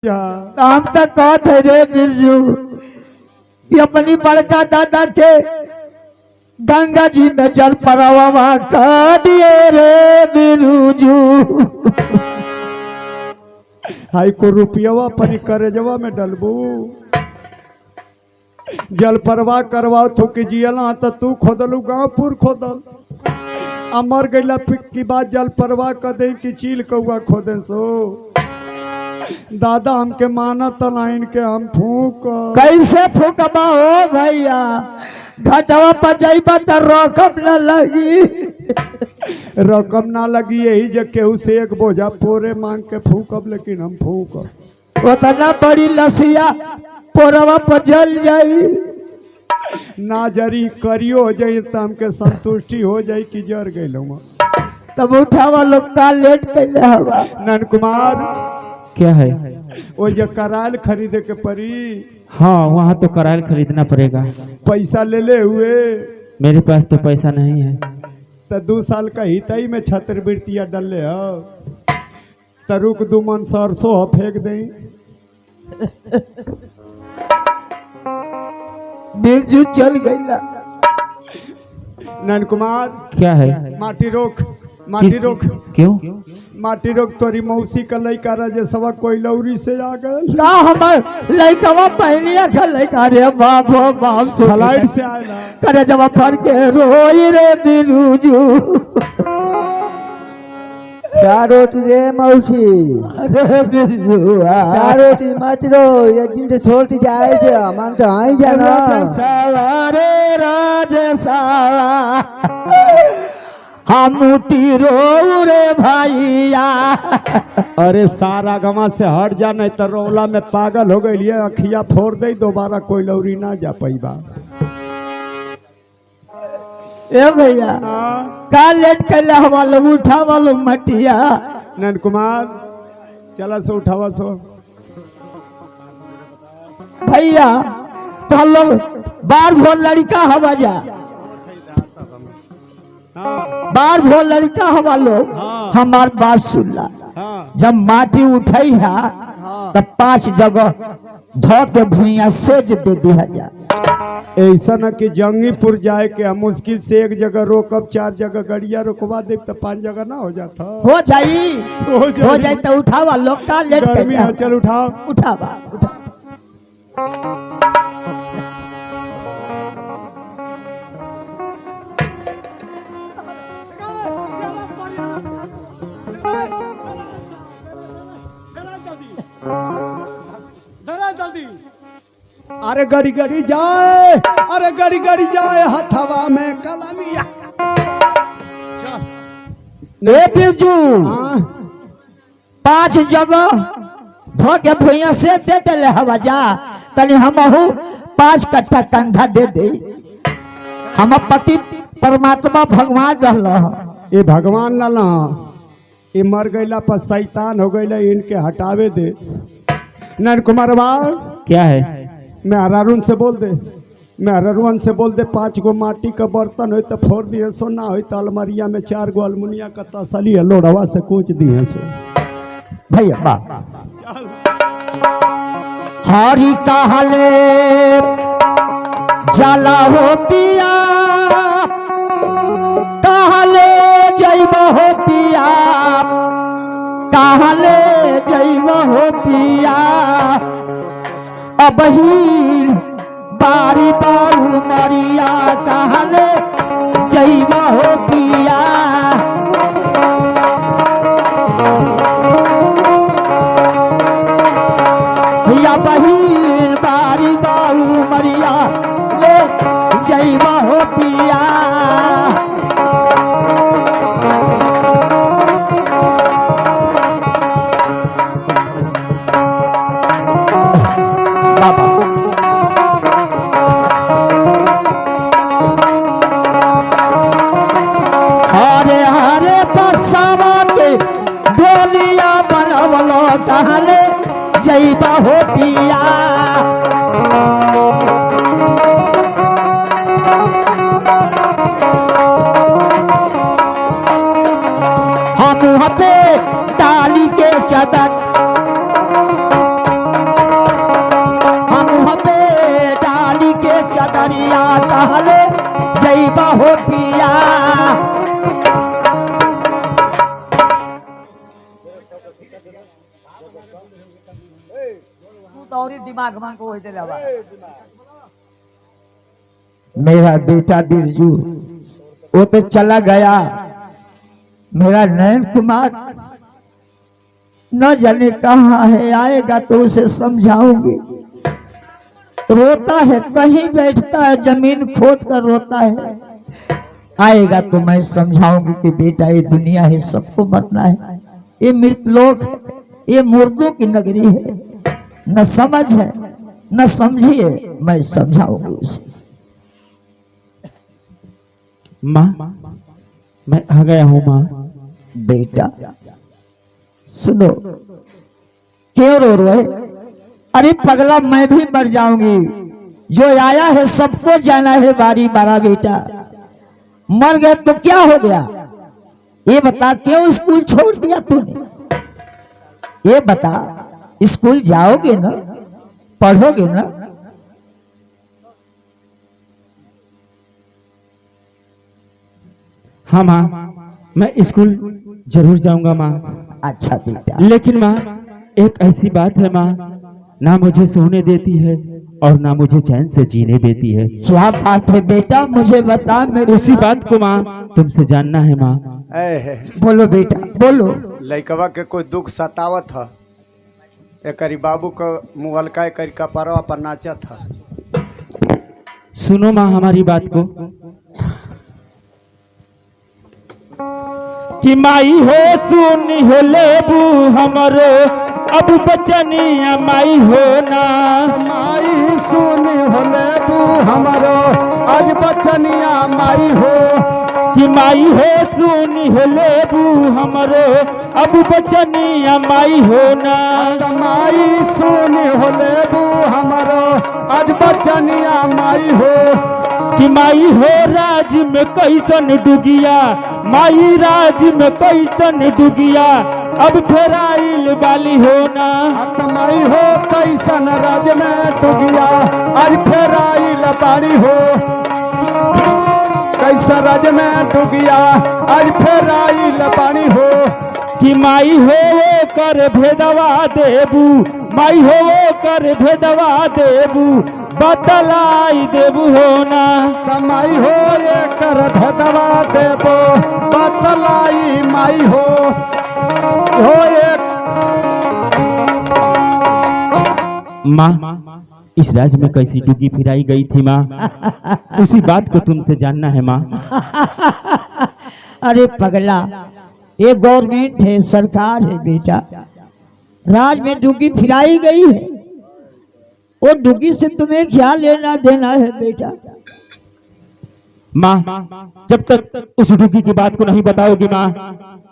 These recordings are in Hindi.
हम तो कहते रे बिरजू ये अपनी बड़का दादा के गंगा जी में जल परवा कर दिए रे बिरजू। हाई को रुपया पनी करे जवा में डलबू जल परवाह करवाओ थोके जियला तो तू खोदलू गाँवपुर खोदल अमर गैला की बात जल परवाह कर दे कि चील कौआ खोदे सो दादा हमके माना तलाइन के हम फूक कैसे फूकबा हो भैया घटवा पर जाइबा तो रकम न लगी। रकम ना लगी यही जब केहू से एक बोझा पोरे मांग के फूकब लेकिन हम फूकब उतना बड़ी लसिया पोरवा पर जल जाई ना जरी करियो हो जाई तो हमके संतुष्टि हो जाई कि जर गइल तब उठावा लोग का लेट कैले हवा। नन कुमार क्या है? वो जो कराल खरीदे के परी। हाँ वहाँ तो कराल खरीदना पड़ेगा। पैसा ले हुए मेरे पास तो पैसा नहीं है। तो 2 साल का हितई में छात्रवृत्तियाँ डले हो तरुक 2 मन सरसों फेंक दे। बिरजू चल गईला। नन कुमार क्या है? माटी रोक माटी रोक। क्यों? माटी रोक तोरी मौसी का लइका रजे सवा कोई लौरी से आ गए का हमर लइकवा पहनिया का लइका रे बाप हो बाप से फ्लाइट से आएला करे जब फर के रोई रे बिरजू। क्या रोटी रे मौसी? अरे बिरजू क्या रोटी मत रो एक दिन से छोड़ के जाए थे मन तो आई जाना। रे राजसावा हम तीरो रे भैया। अरे सारा गवा से हट जा नहीं तो रौला में पागल हो गई अखिया फोड़ दे दोबारा कोई लौरी ना जा पैबा। ए भैया का लेट कैले हवा लोग उठावा लोग मटिया। नन कुमार चला सो उठावा सो भैया तो लोग बार भोर लड़का हवा जा बार भोर लड़का हवा लोग हमार बात सुनला। जब माटी उठाई है तब 5 जगह धो के भुइया सेज दे दिया जा। ऐसा न कि जंगीपुर जाए के मुश्किल से 1 जगह रोकब 4 जगह गड़िया रोकवा दे तो 5 जगह ना हो जाता। हो जाई तो उठावा लोग का लेट गर्मी है चल उठाओ उठावा उठा। अरे गड़ी गड़ी जाए अरे गड़ी गड़ी जाए हथवा में कलमिया। ए बिरजू 5 जगह धो के भुइया से दे दे हवा जा तनी हमहू 5 कट्ठा कंधा दे दे। हम पति परमात्मा भगवान रहल ये भगवान ना ना ये मर गईला पर शैतान हो गईला इनके हटावे दे। नन कुमार क्या है? मैं हरारून से बोल दे मैं हरारून से बोल दे 5 गो माटी का बर्तन हो तो फोड़ दिए सो ना हो तो अलमरिया में 4 गो अलमुनिया का तसली है लोढ़वा से कूच दिए सो। भैया बा हरी कहले जला हो पिया कहले जैब हो पिया कहले जैब हो पिया। अब ही बारी बारू मरिया कहले जैब हो पिया। भैया बहिन बारी बारू मरिया ले जैब हो पिया। कहले जैब हो पिया। हम पे डाली के चदर तू तो और ही दिमाग मान को होते लवा। मेरा बेटा बिरजू वो तो चला गया, मेरा नयन कुमार न जाने कहाँ है, आएगा तो उसे समझाऊंगी। रोता है, कहीं बैठता है, जमीन खोद कर रोता है। आएगा तो मैं समझाऊंगी कि बेटा ये दुनिया है, सबको मरना है, ये मृत लोक है, ये मुर्दों की नगरी है, न समझ है न समझिए, मैं समझाऊंगी उसे। माँ मैं आ गया हूँ माँ। बेटा सुनो, क्यों रो रहे? अरे पगला, मैं भी मर जाऊंगी, जो आया है सबको जाना है, बारी बारा। बेटा मर गए तो क्या हो गया? ये बता, क्यों स्कूल छोड़ दिया तूने? ये बता, स्कूल जाओगे ना, पढ़ोगे ना? हाँ माँ, मैं स्कूल जरूर जाऊंगा माँ। अच्छा बेटा। लेकिन माँ एक ऐसी बात है माँ, ना मुझे सोने देती है और ना मुझे चैन से जीने देती है। क्या बात है बेटा, मुझे बता। मेरे उसी बात को माँ तुमसे जानना है माँ। बोलो बेटा बोलो। लइकवा के कोई दुख सतावत था, एकरी बाबू का मुगलका एकरी कपरवा पर नाचा था। सुनो माँ हमारी बात को, कि माई हो सुनी हो लेबू हमरो अब बचनिया माई हो ना। माई सुनी हो लेबू हमारो आज बचनिया माई हो। कि माई हो सुनी हो लेबू हमरो अब बचनिया माई हो ना। माई सुनी हो लेबू हमारो आज बचनिया माई हो। कि माई हो राज में कैसन डुगिया, माई राज में कैसन डुगिया अब फेराइल बाली हो ना। माई हो कैसन राज में डुगिया आज फेराइल बाड़ी हो। कैसा राज में डुगिया आज फेराइल बाड़ी हो। कि माई हो वो कर भेदवा देबू, माई हो वो कर भेदवा देबू बतलाई देबू हो ना। कमाई हो ये कर भेदवा देबो बतलाई माई हो ये। माँ इस राज्य में कैसी डुगी फिराई गई थी माँ, उसी बात को तुमसे जानना है माँ। अरे पगला, ये गवर्नमेंट है, सरकार है बेटा, राज में डुगी फिराई गई है, वो डुगी से तुम्हें क्या लेना देना है बेटा? माँ जब तक उस डुगी की बात को नहीं बताओगी माँ,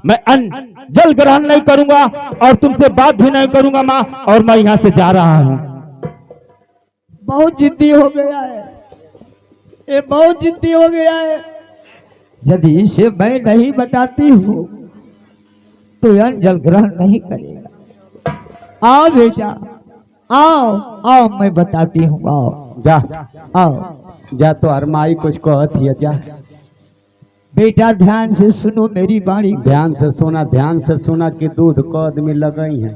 मैं अन्न जल ग्रहण नहीं करूंगा और तुमसे बात भी नहीं करूंगा माँ, और मैं यहाँ से जा रहा हूँ। बहुत जिद्दी हो गया है, ये बहुत जिद्दी हो गया है। यदि इसे मैं नहीं बताती हूँ तो यह जल ग्रहण नहीं करेगा। आओ बेटा आओ आओ, मैं बताती हूँ, आओ जा आओ। जा तो अरमाई कुछ कहती है, जा बेटा ध्यान से सुनो मेरी बाणी। ध्यान से सुना कि दूध को आदमी लगई है।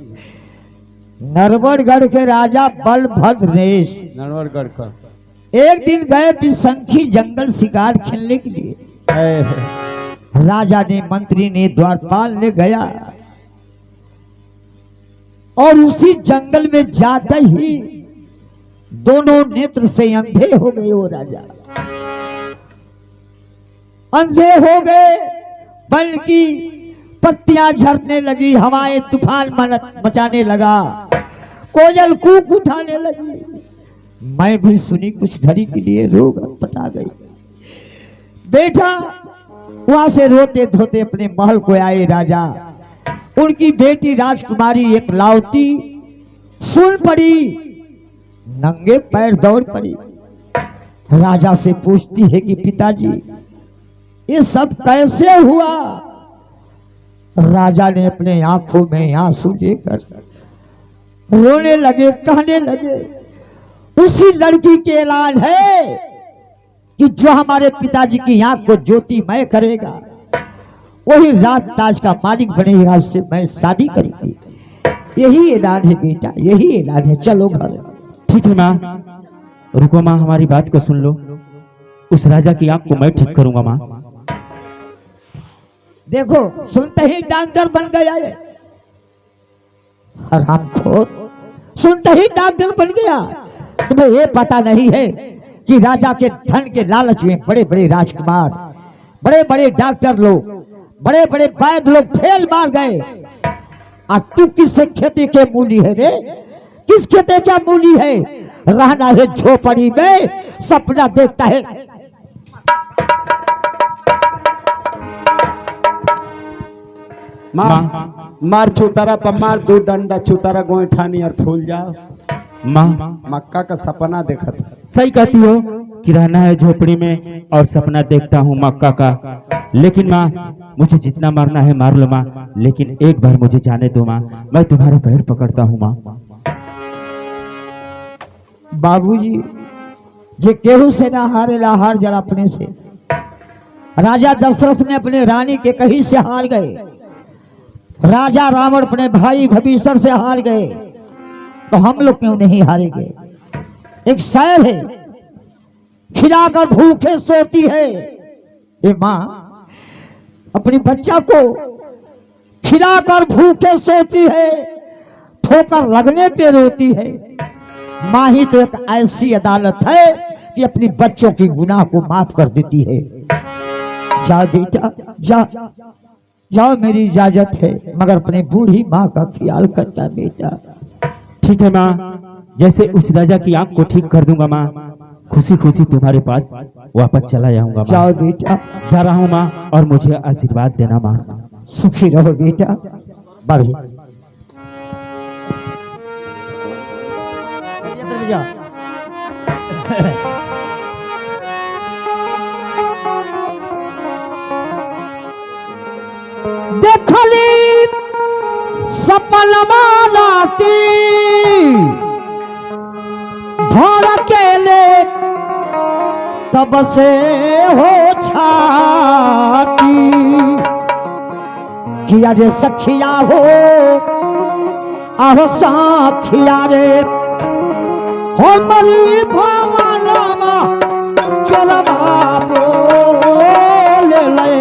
नरवरगढ़ के राजा बलभद्रेश नरवरगढ़ का एक दिन गए विशंखी जंगल शिकार खेलने के लिए। राजा ने, मंत्री ने, द्वारपाल ने गया और उसी जंगल में जाते ही दोनों नेत्र से अंधे हो गए। वो राजा अंधे हो गए, वन की पत्तियां झड़ने लगी, हवाएं तूफान मचाने लगा, कोयल कूक उठाने लगी। मैं भी सुनी, कुछ घड़ी के लिए रोग पटा गई। बेटा वहां से रोते धोते अपने महल को आए राजा। उनकी बेटी राजकुमारी एक लावती सुन पड़ी, नंगे पैर दौड़ पड़ी। राजा से पूछती है कि पिताजी ये सब कैसे हुआ? राजा ने अपने आंखों में आंसू लेकर रोने लगे, कहने लगे, उसी लड़की के ऐलान है कि जो हमारे पिताजी की आंख को ज्योतिमय करेगा वही राज ताज का मालिक बनेगा, उससे मैं शादी करूंगी। यही इलाज है बेटा, यही इलाज है। चलो घर। ठीक है माँ, रुको माँ, हमारी बात को सुन लो। उस राजा की आंख को मैं ठीक करूंगा माँ। देखो सुनते ही डॉक्टर बन गया ये हरामखोर, सुनते ही डॉक्टर बन गया। तुम्हें ये पता नहीं है कि राजा के धन के लालच में बड़े बड़े राजकुमार, बड़े बड़े डॉक्टर लोग, बड़े बड़े वैद्य लोग फेल मार गए। और तू किससे खेती के मूली है रे? किस खेती क्या मूली है? रहना है झोपड़ी में, सपना देखता है। मार चुतारा पर मार, दो डंडा चुतारा गोईठानी और फूल जाओ। माँ मक्का का सपना देखा था। सही कहती हो कि रहना है झोपड़ी में और सपना देखता हूँ मक्का का। लेकिन माँ, मुझे जितना मारना है मार लो माँ, लेकिन एक बार मुझे जाने दो माँ, मैं तुम्हारे पैर पकड़ता हूँ माँ। बाबूजी, जे केहू से ना हारेला हार जरा अपने से। राजा दशरथ ने अपने रानी के कहीं से हार गए, राजा रावण अपने भाई भीषण से हार गए, तो हम लोग क्यों नहीं हारेंगे? एक शायर है, खिलाकर भूखे सोती है ये माँ अपनी बच्चा को, खिलाकर भूखे सोती है, ठोकर लगने पे रोती है। माँ ही तो एक ऐसी अदालत है कि अपनी बच्चों की गुनाह को माफ कर देती है। जा बेटा जा, जाओ, मेरी इजाजत है, मगर अपनी बूढ़ी माँ का ख्याल करता बेटा। ठीक है माँ, जैसे उस राजा की आंख को ठीक कर दूंगा माँ, खुशी खुशी तुम्हारे पास वापस चला जाऊंगा माँ। जाओ बेटा। जा रहा हूँ माँ, और मुझे आशीर्वाद देना माँ। सुखी रहो बेटा। बढ़िया देखली सपन मालाती भर अकेले तब से हो छाती किया रे सखिया हो आहो साखिया रे हो मरी भवनमा चलवा बोल ले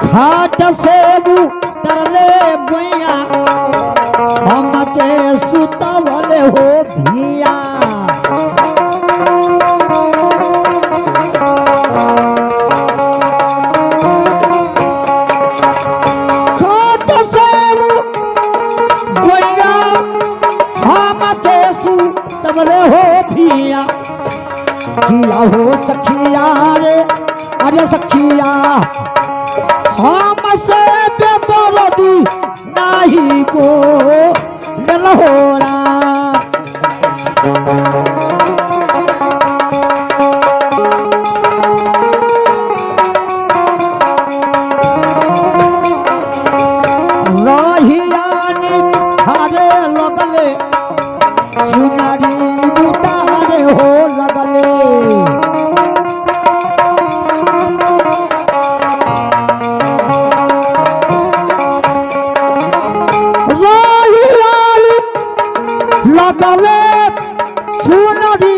घाट से तरले गुइया हम के सुतवले हो भिया घाट से गुइया हम के सुतवले हो भिया किया हो सखिया रे अरे सखिया हमसे बेदर्दी नहीं को लहोरा रहियानी हरे लगले चुनरी उतारे हो लगले लगले चुनरी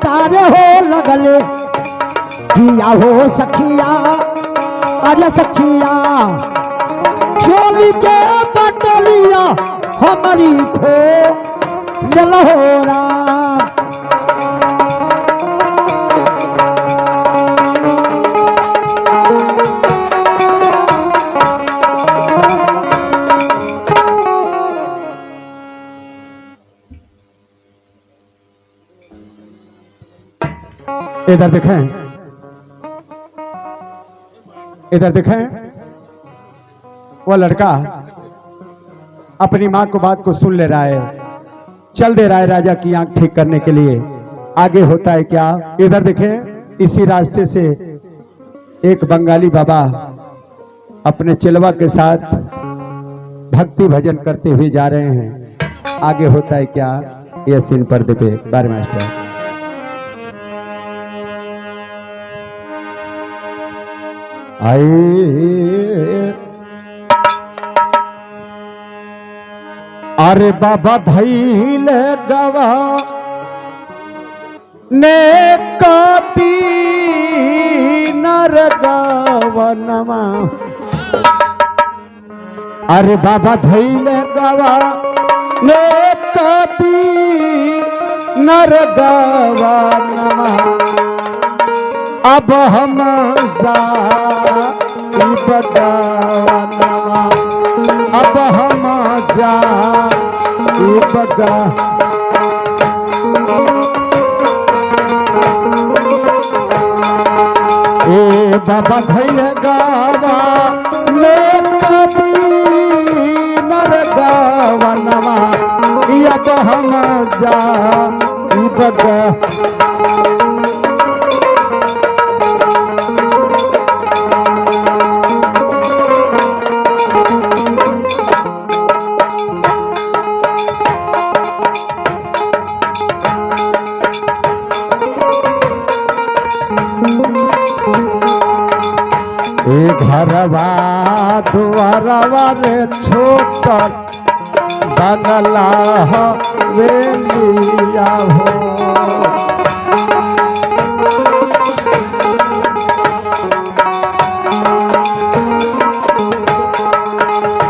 तारे हो लगले किया हो सखिया अरे सखिया चोली के बटलिया हमारी खो लहोरा इधर देखें, इधर देखें, वो लड़का अपनी माँ को बात को सुन ले रहा है, चल दे रहा है राजा की आंख ठीक करने के लिए। आगे होता है क्या, इधर देखें, इसी रास्ते से एक बंगाली बाबा अपने चिलवा के साथ भक्ति भजन करते हुए जा रहे हैं। आगे होता है क्या, यह सीन पर्दे पे बार मास्टर। आए अरे बाबा धैल गवा ने काती नर गवनमा, अरे बाबा धैल गवा ने काती नर गवनमा, अब हम बगावनमा, अब हम जा बगा। ए बाबा धैल गावा में कदी नर गावनमा, अब हम जा बगा। घरवा दुआरवा रे छोट बंगला वेलिया हो,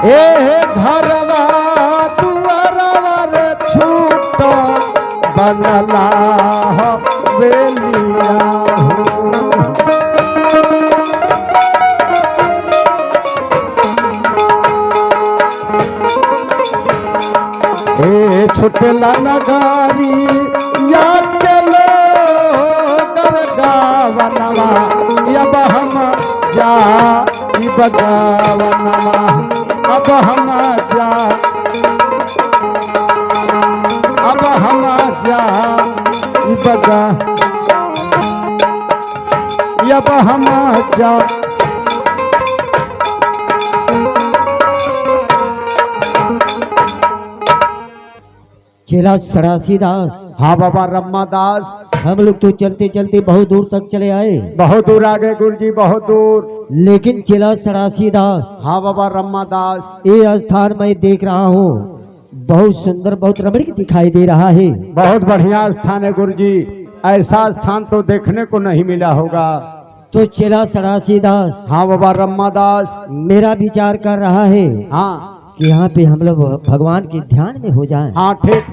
ए घरवा दुआरवा रे छोट बंगला वेलिया हो। छुटला नगारी या चलो गरगावनमा, अब हम जा बगावनमा, अब हम जा, अब हम जा बगा, अब हम जा। चेला सड़ासी दास। हाँ बाबा रम्मा दास। हम लोग तो चलते चलते बहुत दूर तक चले आए। बहुत दूर आ गए गुरुजी, बहुत दूर। लेकिन चेला सड़ासी दास। हाँ बाबा रम्मा दास। ये स्थान मैं देख रहा हूँ, बहुत सुंदर, बहुत रमणीक दिखाई दे रहा है। बहुत बढ़िया स्थान है गुरुजी, ऐसा स्थान तो देखने को नहीं मिला होगा। तो चेला सड़ासी दास। हाँ बाबा रम्मा दास। मेरा विचार कर रहा है हाँ कि यहाँ पे हम लोग भगवान के ध्यान में हो जाएं। हाँ ठीक,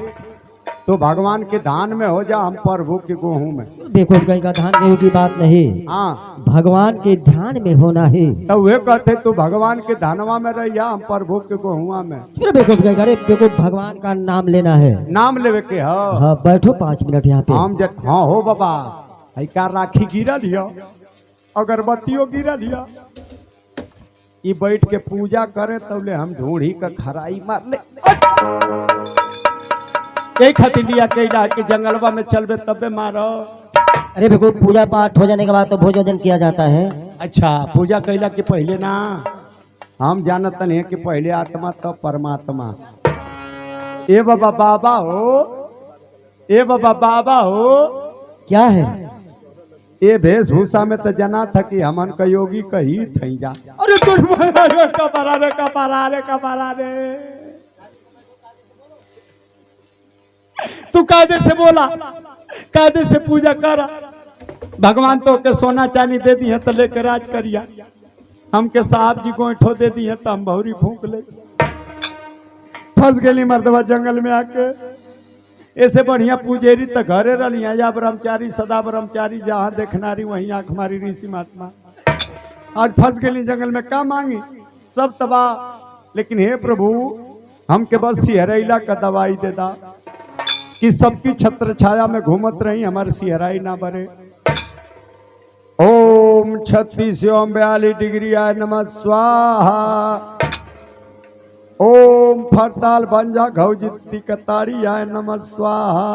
तो भगवान के ध्यान में हो जा, हम प्रभु के गोहूं में। देखो कहीं का ध्यान नहीं की बात नहीं, हाँ भगवान के ध्यान में होना है। तो वे कहते तू भगवान के ध्यानवा में रहिया, हम प्रभु के गोहुआ में। देखो देखो भगवान का नाम लेना है, नाम लेवे के हो। हाँ बैठो 5 मिनट यहाँ पे। हम हाँ हो बाबा, का राखी गिरा लिया, अगरबत्तियों गिरा लिया, ये बैठ के पूजा करे तबले हम ढूंढी का खराई मार ले। यही खातिर लिया के जंगलवा में चलबे तबे मारो। अरे देखो पूजा पाठ हो जाने के बाद तो भोजन किया जाता है। अच्छा, पूजा कैला के पहले ना, हम जानत नहीं कि पहले आत्मा तब परमात्मा। ए बाबा बाबा हो, ए बाबा बाबा हो। क्या है ये वेशभूषा में तो जना था कि हमन का योगी कही थई जा। अरे कपरा रे कपरा रे कपरा रे, तू कायदे से बोला, कायदे से पूजा करा। भगवान तो के सोना चांदी दे दी है तो लेकर राज करिया, हमके साहब जी गोइठो दे दी है तो हम भौरी फूंक ले। फंस गई मर्दवा जंगल में आके। ऐसे बढ़िया पूजेरी तो घरे रही, या ब्रह्मचारी सदा ब्रह्मचारी, जहाँ देखनारी वहीं आंख मारी ऋषि महात्मा। आज फंस गई जंगल में, का मांगी, सब तबाह। लेकिन हे प्रभु, हमके बस सिहरैला का दवाई दे दा कि सबकी छत्र छाया में घूमत रही, हमारे सिहराई ना बरे। ओम 36 ओम 42 डिग्री आय नमः स्वाहा। ओम फरताल भंजा घौजित्ती कताड़ी आय नमः स्वाहा।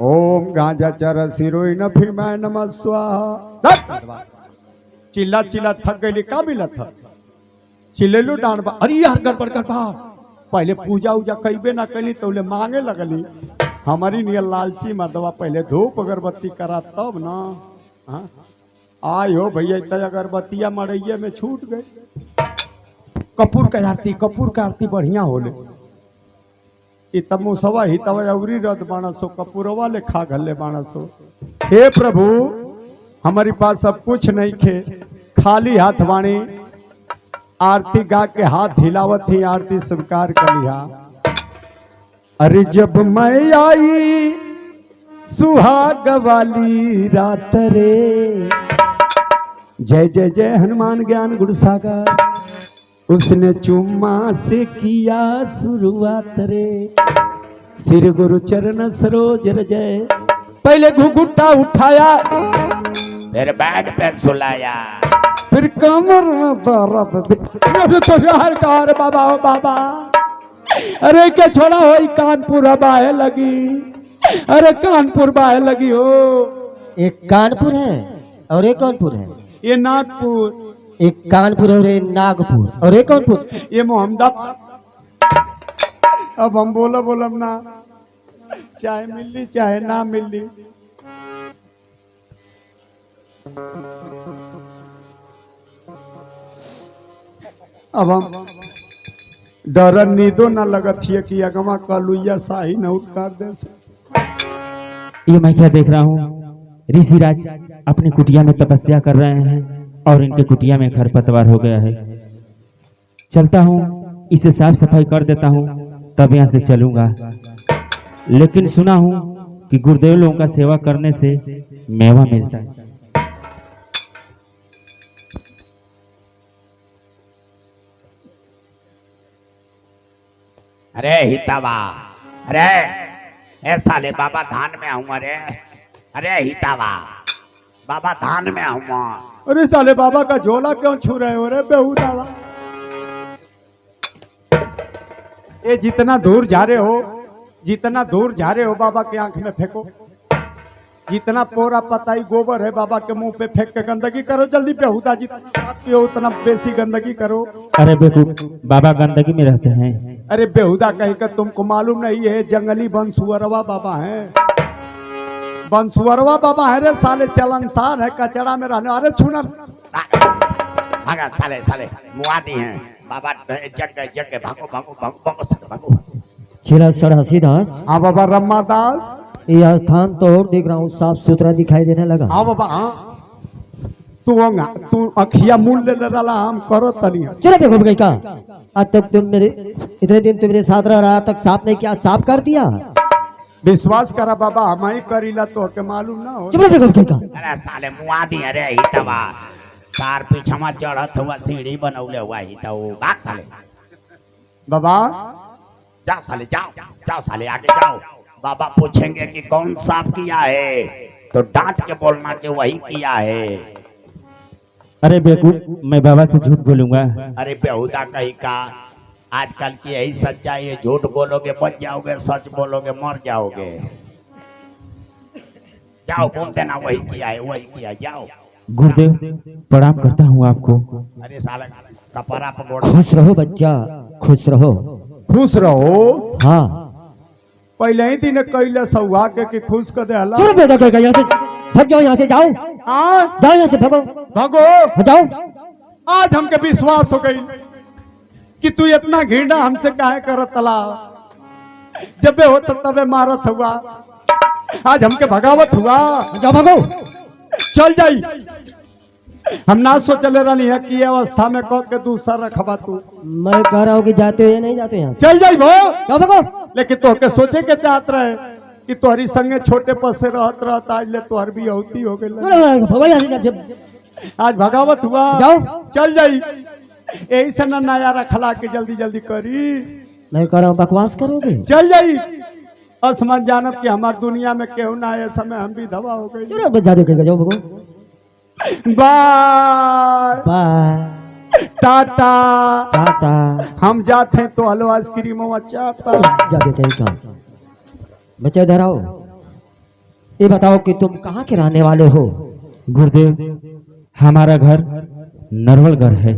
ओम गांजा चर सिरोई न फिमाय नमः स्वाहा। चिल्ला चिल्ला थक गई का मिला था चिल्लेलू डांडबा अरे यार गड़बड़ गड़बड़ पहले पूजा उजा कैबे ना कली तो मांगे लगली हमारी नियर लालची मर्दवा पहले धूप अगरबत्ती करा तब ना। हाँ आय हो भैया इतना अगरबत्तियां मड़ैये में छूट गई। कपूर का आरती बढ़िया होले तब मुसवा ही तब अवरी रद बाणसो कपूरवा ले खा घल्ले बाणसो। हे प्रभु हमारे पास सब कुछ नहीं खे खाली हाथ वाणी आरती गा के हाथ हिलावत ही आरती स्वीकार कर लिया। अरे जब मैं आई सुहाग वाली रात रे जय जय जय हनुमान ज्ञान गुण सागर उसने चुम्मा से किया शुरुआत रे सिर गुरु चरण सरोज जय पहले घुघुटा उठाया फिर बेड पे सुलाया फिर कमर में दर्द तो यार कार बाबा हो बाबा। अरे क्या छोड़ा हो कानपुर बाहे लगी अरे कानपुर बाहे लगी हो। एक कानपुर है और एक कौनपुर है। ये नागपुर एक कानपुर और एक नागपुर और एक कौनपुर। ये मोहम्मदाबाद। अब हम बोलम ना चाहे मिली चाहे ना मिली। अब हम डर नींदो न लगत है कि अगवा कलुया शाही न उठकार दे से। ये मैं क्या देख रहा हूँ ऋषिराज अपनी कुटिया में तपस्या कर रहे हैं और इनके कुटिया में खरपतवार हो गया है। चलता हूँ इसे साफ सफाई कर देता हूँ तब यहाँ से चलूंगा। लेकिन सुना हूँ कि गुरुदेव लोगों का सेवा करने से मेवा मिलता है। अरे हितावा अरे ए साले बाबा धान में आऊंगा रे। अरे हितावा बाबा धान में आऊंगा। अरे साले बाबा का झोला क्यों छू रहे हो रे बेहुदावा। ये जितना दूर जा रहे हो बाबा की आंख में फेंको। जितना पोरा पताई गोबर है बाबा के मुंह पे फेंक के गंदगी करो जल्दी बेहुदा जितना उतना बेसी गंदगी करो। अरे बेवकूफ बाबा गंदगी में रहते हैं। अरे बेहुदा कहीं का तुमको मालूम नहीं है जंगली बंसुअरवा बाबा है। बंसुअरवा बाबा है रे साले चलनसार है कचड़ा में रहने। अरे छूना भागा साले साले मुआदी हैं बाबा जग गए भागो भागो भागो भागो साले भागो। छिला सरहसी दास। हाँ बाबा रम्मा दास। यह स्थान तो और देख रहा हूँ साफ सुथरा दिखाई देने लगा। हाँ बाबा हाँ तू अखिया मूल ले रहा हम करो तनिया। चलो देखो गई का आज तक तुम मेरे इतने दिन तुम मेरे साथ रहा तक साफ नहीं किया साफ कर दिया। विश्वास करा बाबा हम ही करीला तो के मालूम ना हो। चलो देखो गई का। अरे साले मुआदी अरे हितवा कार पीछे चढ़त हुआ सीढ़ी बनौले हुआ हितव भाग साले। बाबा जाओ साले जाओ साले आगे जाओ। बाबा पूछेंगे कि कौन साफ किया है तो डांट के बोलना कि वही किया है। अरे बेवकूफ मैं बाबा से झूठ बोलूंगा। अरे बेहुदा कहीं का आजकल की यही सच्चाई है। झूठ बोलोगे बच जाओगे सच बोलोगे मर जाओगे। जाओ बोल देना वही किया जाओ। गुरुदेव प्रणाम करता हूँ आपको। अरे साला कपड़ा पकड़ खुश रहो बच्चा खुश रहो। खुश रहो। हाँ पहले ही दिन कैले सौहा के खुश कर दे हला। चलो बेटा कर यहाँ से भाग जाओ यहाँ से जाओ हाँ जाओ यहाँ से भागो भागो जाओ। आज हमके विश्वास हो गई कि तू इतना घृणा हमसे काहे करत तला। जब हो तबे मारत हुआ आज हमके भगावत हुआ। जाओ भागो। चल जाई हम ना सोचले रही है कि अवस्था में कह के दूसरा रखबा तू। मैं कह रहा हूँ कि जाते हो या नहीं जाते यहाँ से। चल जाई भो जाओ भागो। लेकिन तो के सोचे के चाहत रहे कि तोहरी संगे छोटे पद से रहत आज ले तोहर भी होती हो गई। भागो यहाँ से जब से आज भगावत हुआ जाओ। चल जाई यही से ना नया रखला के जल्दी जल्दी करी। मैं कह रहा हूँ बकवास करोगे। चल जाई असमझ जानत कि हमार दुनिया में केहू ना है समय हम भी धवा हो गई। चलो जाते जाओ भागो। Bye bye tata. टाटा। हम जाते हैं तो हलवा आइसक्रीम चाटा। जा बेटे का बच्चा इधर आओ। ये बताओ कि तुम कहाँ के रहने वाले हो? गुरुदेव हमारा घर नरवलगढ़ है।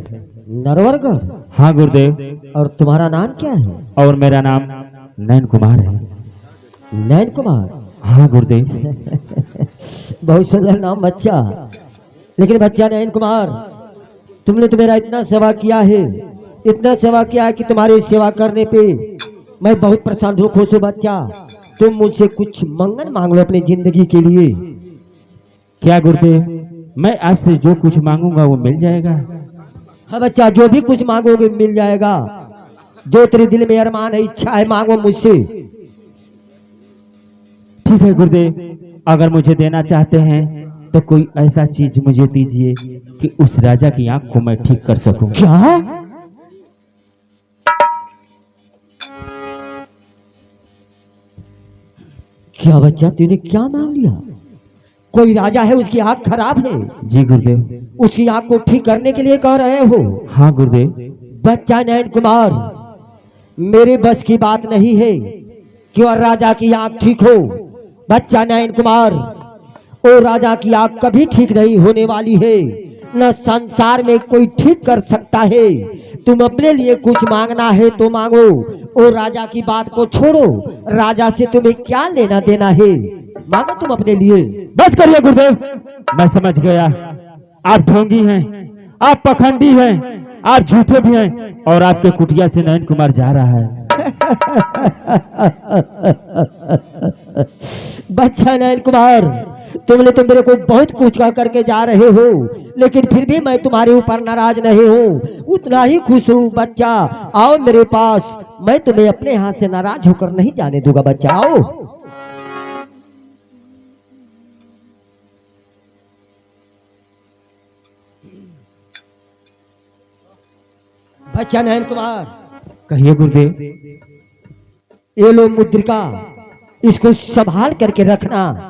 नरवरगढ़? हाँ गुरुदेव। और तुम्हारा नाम क्या है? और मेरा नाम नयन कुमार है। नयन कुमार? हाँ गुरुदेव। बहुत सुंदर नाम बच्चा। लेकिन बच्चा नयन कुमार, तुमने तो मेरा इतना सेवा किया है, इतना सेवा किया है कि तुम्हारी सेवा करने पे मैं बहुत प्रसन्न हूँ, खुश हूँ। बच्चा तुम मुझसे कुछ मंगन मांग लो अपनी जिंदगी के लिए। क्या गुरुदेव, मैं आपसे जो कुछ मांगूंगा वो मिल जाएगा? हाँ बच्चा, जो भी कुछ मांगोगे मिल जाएगा। जो तेरे दिल में अरमान है, इच्छा है, मांगो मुझसे। ठीक है गुरुदेव, अगर मुझे देना चाहते हैं तो कोई ऐसा चीज मुझे दीजिए कि उस राजा की आंख को मैं ठीक कर सकूं। क्या? क्या बच्चा, तूने क्या मांग लिया? कोई राजा है, उसकी आंख खराब है, जी गुरुदेव। उसकी आंख को ठीक करने के लिए कह रहे हो? हाँ गुरुदेव। बच्चा नयन कुमार, मेरे बस की बात नहीं है कि वह राजा की आंख ठीक हो। बच्चा नयन कुमार, वो राजा की आंख कभी ठीक नहीं होने वाली है, न संसार में कोई ठीक कर सकता है। तुम अपने लिए कुछ मांगना है तो मांगो, वो राजा की बात को छोड़ो। राजा से तुम्हें क्या लेना देना है, मांगो तुम अपने लिए। बस करिए गुरुदेव, मैं समझ गया। आप ढोंगी हैं, आप पखंडी हैं, आप झूठे भी हैं, और आपके कुटिया से नयन कुमार जा रहा है। बच्चा नयन कुमार, तुमने तो मेरे को बहुत कुछ कह करके जा रहे हो, लेकिन फिर भी मैं तुम्हारे ऊपर नाराज नहीं हूँ, उतना ही खुश हूँ। बच्चा आओ मेरे पास, मैं तुम्हें अपने हाथ से नाराज होकर नहीं जाने दूंगा। बच्चा आओ। बच्चा नयन कुमार, कहिए गुरुदेव। ये लो मुद्रिका, इसको संभाल करके रखना।